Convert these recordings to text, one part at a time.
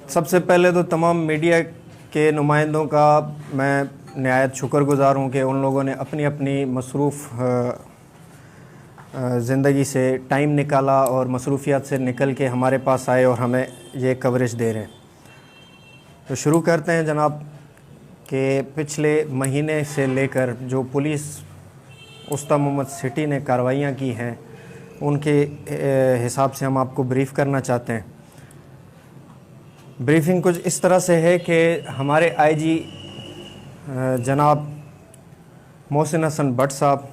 सबसे पहले तो तमाम मीडिया के नुमाइंदों का मैं नहायत शुक्रगुज़ार हूँ कि उन लोगों ने अपनी अपनी मसरूफ़ ज़िंदगी से टाइम निकाला और मसरूफियात से निकल के हमारे पास आए और हमें ये कवरेज दे रहे हैं। तो शुरू करते हैं जनाब कि पिछले महीने से लेकर जो पुलिस उस्ता मोहम्मद सिटी ने कार्रवाइयाँ की हैं उनके हिसाब से हम आपको ब्रीफ़ करना चाहते हैं। ब्रीफिंग कुछ इस तरह से है कि हमारे आईजी जनाब मोहसिन हसन भट्ट साहब,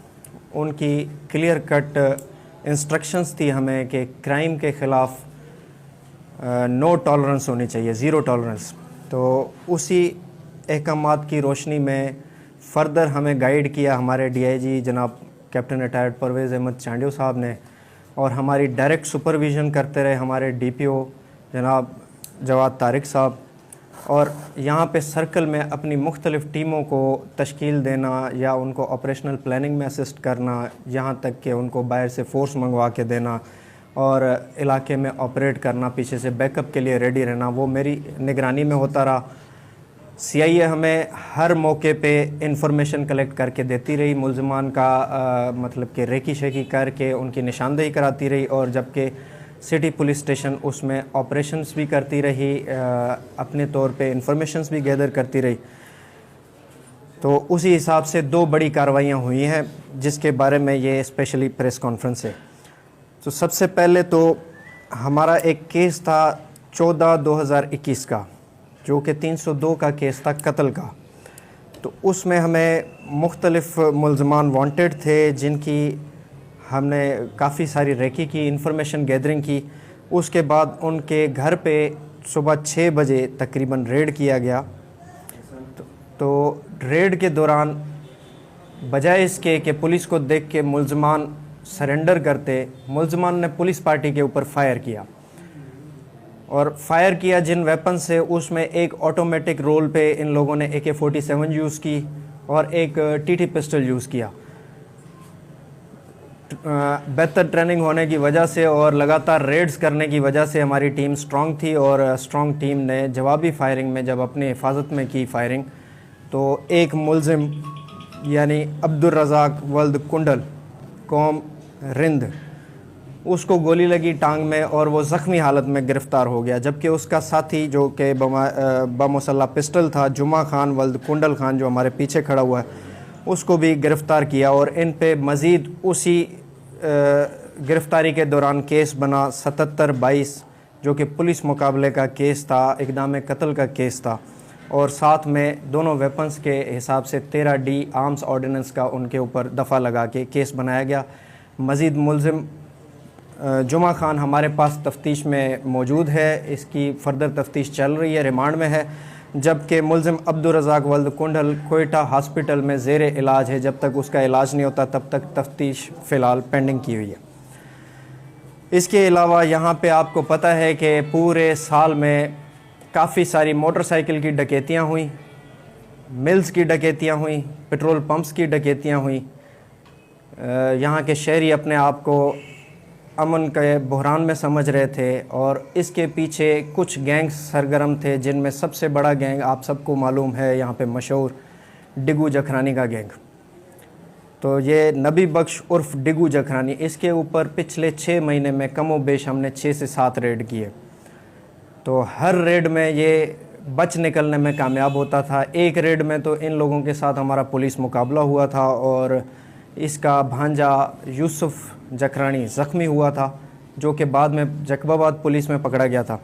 उनकी क्लियर कट इंस्ट्रक्शंस थी हमें कि क्राइम के ख़िलाफ़ नो टॉलरेंस होनी चाहिए, ज़ीरो टॉलरेंस। तो उसी अहकामात की रोशनी में फ़र्दर हमें गाइड किया हमारे डीआईजी जनाब कैप्टन रिटायर्ड परवेज़ अहमद चांडियो साहब ने, और हमारी डायरेक्ट सुपरविज़न करते रहे हमारे डीपीओ जनाब जवाद तारिक साहब। और यहाँ पे सर्कल में अपनी मुख्तलिफ़ टीमों को तश्कील देना या उनको ऑपरेशनल प्लानिंग में असिस्ट करना, यहाँ तक कि उनको बाहर से फ़ोर्स मंगवा के देना और इलाके में ऑपरेट करना, पीछे से बैकअप के लिए रेडी रहना, वो मेरी निगरानी में होता रहा। सीआईए हमें हर मौके पे इंफॉर्मेशन कलेक्ट करके देती रही, मुल्ज़िमान का मतलब कि रेकी शेकी करके उनकी निशानदेही कराती रही, और जबकि सिटी पुलिस स्टेशन उसमें ऑपरेशंस भी करती रही, अपने तौर पे इंफॉर्मेशंस भी गैदर करती रही। तो उसी हिसाब से दो बड़ी कार्रवाइयाँ हुई हैं जिसके बारे में ये स्पेशली प्रेस कॉन्फ्रेंस है। तो सबसे पहले तो हमारा एक केस था 14/2021 का, जो कि 302 का केस था कत्ल का। तो उसमें हमें मुख्तलिफ़ मुल्ज़मान वांटेड थे जिनकी हमने काफ़ी सारी रेकी की, इंफॉर्मेशन गैदरिंग की। उसके बाद उनके घर पे सुबह 6 बजे तकरीबन रेड किया गया। तो रेड के दौरान बजाय इसके कि पुलिस को देख के मुल्ज़मान सरेंडर करते, मुल्ज़मान ने पुलिस पार्टी के ऊपर फायर किया, और फायर किया जिन वेपन से, उसमें एक ऑटोमेटिक रोल पे इन लोगों ने AK-47 यूज़ की और एक TT पिस्टल यूज़ किया। बेहतर ट्रेनिंग होने की वजह से और लगातार रेड्स करने की वजह से हमारी टीम स्ट्रॉन्ग थी, और स्ट्रॉन्ग टीम ने जवाबी फायरिंग में जब अपनी हिफाजत में की फायरिंग, तो एक मुल्ज़िम यानी अब्दुल रज़ाक वल्द कुंडल कौम रिंद, उसको गोली लगी टांग में और वो ज़ख्मी हालत में गिरफ़्तार हो गया। जबकि उसका साथी जो कि बामुसल्ला पिस्टल था, जुमा खान वल्द कुंडल खान, जो हमारे पीछे खड़ा हुआ है, उसको भी गिरफ़्तार किया। और इन पे मज़ीद उसी गिरफ़्तारी के दौरान केस बना 77/22, जो कि पुलिस मुकाबले का केस था, इक़दाम कत्ल का केस था, और साथ में दोनों वेपन्स के हिसाब से 13D आर्म्स ऑर्डिनेंस का उनके ऊपर दफ़ा लगा के केस बनाया गया। मज़ीद मुल्ज़िम जुमा खान हमारे पास तफ्तीश में मौजूद है, इसकी फ़र्दर तफ्तीश चल रही है, रिमांड में है। जबकि मुल्ज़िम अब्दुल रज़ाक वल्द कुंडल कोयटा हॉस्पिटल में ज़ेर इलाज है, जब तक उसका इलाज नहीं होता तब तक तफ्तीश फ़िलहाल पेंडिंग की हुई है। इसके अलावा यहाँ पे आपको पता है कि पूरे साल में काफ़ी सारी मोटरसाइकिल की डकैतियाँ हुई, मिल्स की डकैतियाँ हुई, पेट्रोल पंप्स की डकैतियाँ हुई। यहाँ के शहरी अपने आप को अमन के बहरान में समझ रहे थे, और इसके पीछे कुछ गैंग्स सरगर्म थे, जिनमें सबसे बड़ा गैंग आप सबको मालूम है, यहाँ पे मशहूर डिगू जखरानी का गैंग। तो ये नबी बख्श उर्फ डिगू जखरानी, इसके ऊपर पिछले 6 महीने में कमो बेश हमने 6 से 7 रेड किए। तो हर रेड में ये बच निकलने में कामयाब होता था। एक रेड में तो इन लोगों के साथ हमारा पुलिस मुकाबला हुआ था, और इसका भांजा यूसुफ जखरानी ज़ख्मी हुआ था, जो कि बाद में जकबाबाद पुलिस में पकड़ा गया था।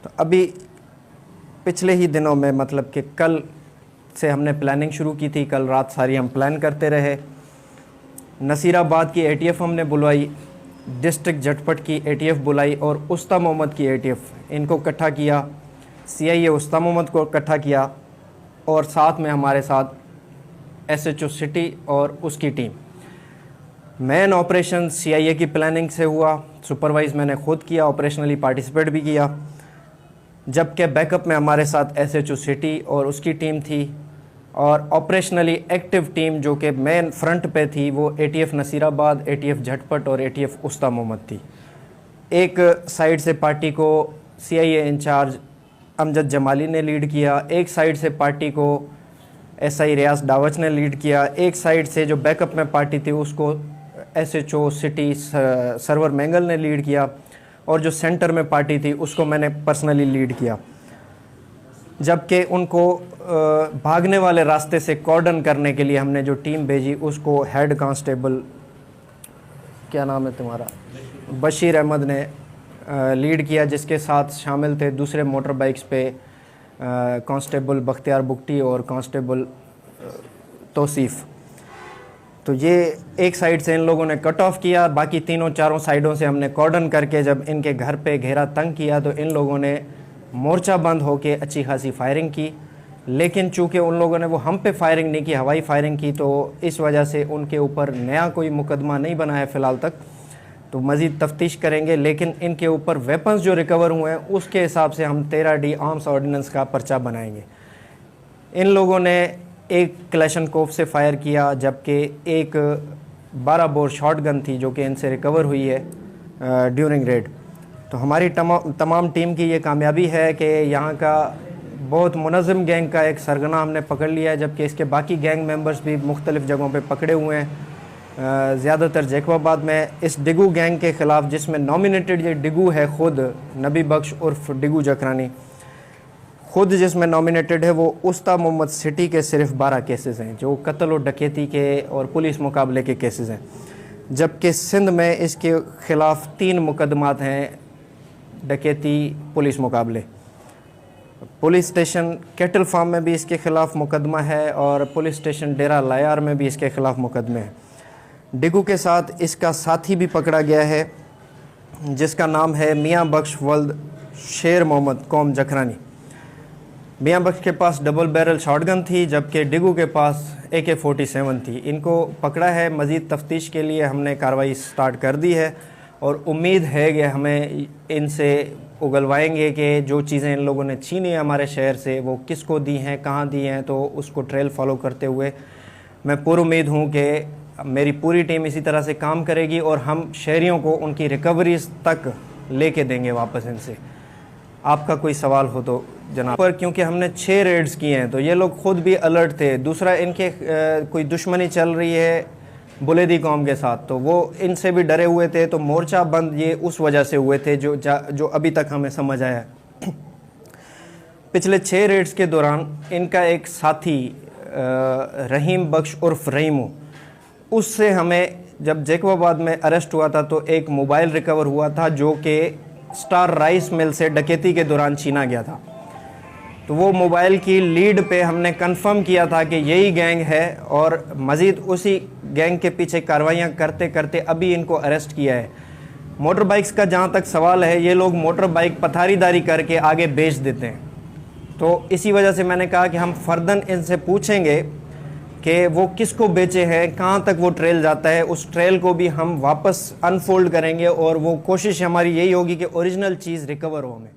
तो अभी पिछले ही दिनों में, मतलब कि कल से हमने प्लानिंग शुरू की थी, कल रात सारी हम प्लान करते रहे। नसीराबाद की ATF हमने बुलवाई, डिस्ट्रिक्ट झटपट की ATF बुलाई, और उस्ता मोहम्मद की ATF, इनको इकट्ठा किया। CIA उस्ता मोहम्मद को इकट्ठा किया, और साथ में हमारे साथ SHO सिटी और उसकी टीम। मेन ऑपरेशन CIA की प्लानिंग से हुआ, सुपरवाइज़ मैंने खुद किया, ऑपरेशनली पार्टिसिपेट भी किया। जबकि बैकअप में हमारे साथ SHO सिटी और उसकी टीम थी, और ऑपरेशनली एक्टिव टीम जो कि मेन फ्रंट पे थी वो ATF नसीराबाद, ATF झटपट और ATF उस्ता मोहम्मद थी। एक साइड से पार्टी को CIA इंचार्ज अमजद जमाली ने लीड किया, एक साइड से पार्टी को एसआई रियाज डावच ने लीड किया, एक साइड से जो बैकअप में पार्टी थी उसको एसएचओ सिटी सरवर मैंगल ने लीड किया, और जो सेंटर में पार्टी थी उसको मैंने पर्सनली लीड किया। जबकि उनको भागने वाले रास्ते से कॉर्डन करने के लिए हमने जो टीम भेजी उसको हेड कांस्टेबल, क्या नाम है तुम्हारा, बशीर अहमद ने लीड किया, जिसके साथ शामिल थे दूसरे मोटर बाइक्स पे कांस्टेबल बख्तियार बुगटी और कांस्टेबल तौसीफ़। तो ये एक साइड से इन लोगों ने कट ऑफ किया, बाकी तीनों चारों साइडों से हमने कॉर्डन करके जब इनके घर पे घेरा तंग किया तो इन लोगों ने मोर्चा बंद होके अच्छी खासी फायरिंग की। लेकिन चूँकि उन लोगों ने वो हम पे फायरिंग नहीं की, हवाई फायरिंग की, तो इस वजह से उनके ऊपर नया कोई मुकदमा नहीं बना है फ़िलहाल तक, तो मज़ीद तफ्तीश करेंगे। लेकिन इनके ऊपर वेपन्स जो रिकवर हुए हैं उसके हिसाब से हम 13D आर्म्स ऑर्डिनेंस का पर्चा बनाएंगे। इन लोगों ने एक क्लैशनकोफ से फायर किया, जबकि एक 12 बोर शॉट गन थी जो कि इनसे रिकवर हुई है ड्यूरिंग रेड। तो हमारी तमाम टीम की ये कामयाबी है कि यहाँ का बहुत मुनज़्ज़म गैंग का एक सरगना हमने पकड़ लिया है, जबकि इसके बाकी गैंग मेंबर्स भी मुख्तलिफ़ जगहों पे पकड़े हुए हैं, ज़्यादातर जैकबाबाद में। इस डिगू गैंग के ख़िलाफ़, जिसमें नॉमिनेटेड ये डिगू है ख़ुद नबी बख्श उर्फ डिगू जकरानी, खुद जिसमें नॉमिनेटेड है, वो उस्ता मोहम्मद सिटी के सिर्फ 12 केसेस हैं जो कत्ल और डकैती के और पुलिस मुकाबले के केसेस हैं, जबकि सिंध में इसके ख़िलाफ़ 3 मुकदमात हैं, डकैती पुलिस मुकाबले। पुलिस स्टेशन कैटल फार्म में भी इसके ख़िलाफ़ मुकदमा है और पुलिस स्टेशन डेरा लायार में भी इसके ख़िलाफ़ मुकदमे हैं। डिगू के साथ इसका साथी भी पकड़ा गया है जिसका नाम है मियाँ बख्श वल्द शेर मोहम्मद कौम जखरानी। मियाँ बख्श के पास डबल बैरल शॉटगन थी, जबकि डिगू के पास AK-47 थी। इनको पकड़ा है, मज़ीद तफ्तीश के लिए हमने कार्रवाई स्टार्ट कर दी है और उम्मीद है कि हमें इनसे उगलवाएंगे कि जो चीज़ें इन लोगों ने छीनी है हमारे शहर से वो किसको दी हैं, कहाँ दी हैं, तो उसको ट्रेल फॉलो करते हुए मैं पूरी उम्मीद हूँ कि मेरी पूरी टीम इसी तरह से काम करेगी और हम शहरियों को उनकी रिकवरीज तक लेके देंगे वापस इनसे। आपका कोई सवाल हो तो जनाब। पर क्योंकि हमने 6 रेड्स किए हैं तो ये लोग खुद भी अलर्ट थे। दूसरा, इनके कोई दुश्मनी चल रही है बुलेदी कौम के साथ, तो वो इनसे भी डरे हुए थे, तो मोर्चा बंद ये उस वजह से हुए थे जो अभी तक हमें समझ आया। पिछले 6 रेड्स के दौरान इनका एक साथी रहीम बख्श उर्फ रहीमू, उससे हमें जब जैकबाबाद में अरेस्ट हुआ था तो एक मोबाइल रिकवर हुआ था जो कि स्टार राइस मिल से डकैती के दौरान छीना गया था। तो वो मोबाइल की लीड पे हमने कंफर्म किया था कि यही गैंग है और मज़ीद उसी गैंग के पीछे कार्रवाइयाँ करते करते अभी इनको अरेस्ट किया है। मोटर बाइक्स का जहाँ तक सवाल है, ये लोग मोटर बाइक पथारीदारी करके आगे बेच देते हैं, तो इसी वजह से मैंने कहा कि हम फ़र्दन इनसे पूछेंगे कि वो किसको बेचे हैं, कहाँ तक वो ट्रेल जाता है, उस ट्रेल को भी हम वापस अनफोल्ड करेंगे और वो कोशिश हमारी यही होगी कि ओरिजिनल चीज़ रिकवर हो हमें।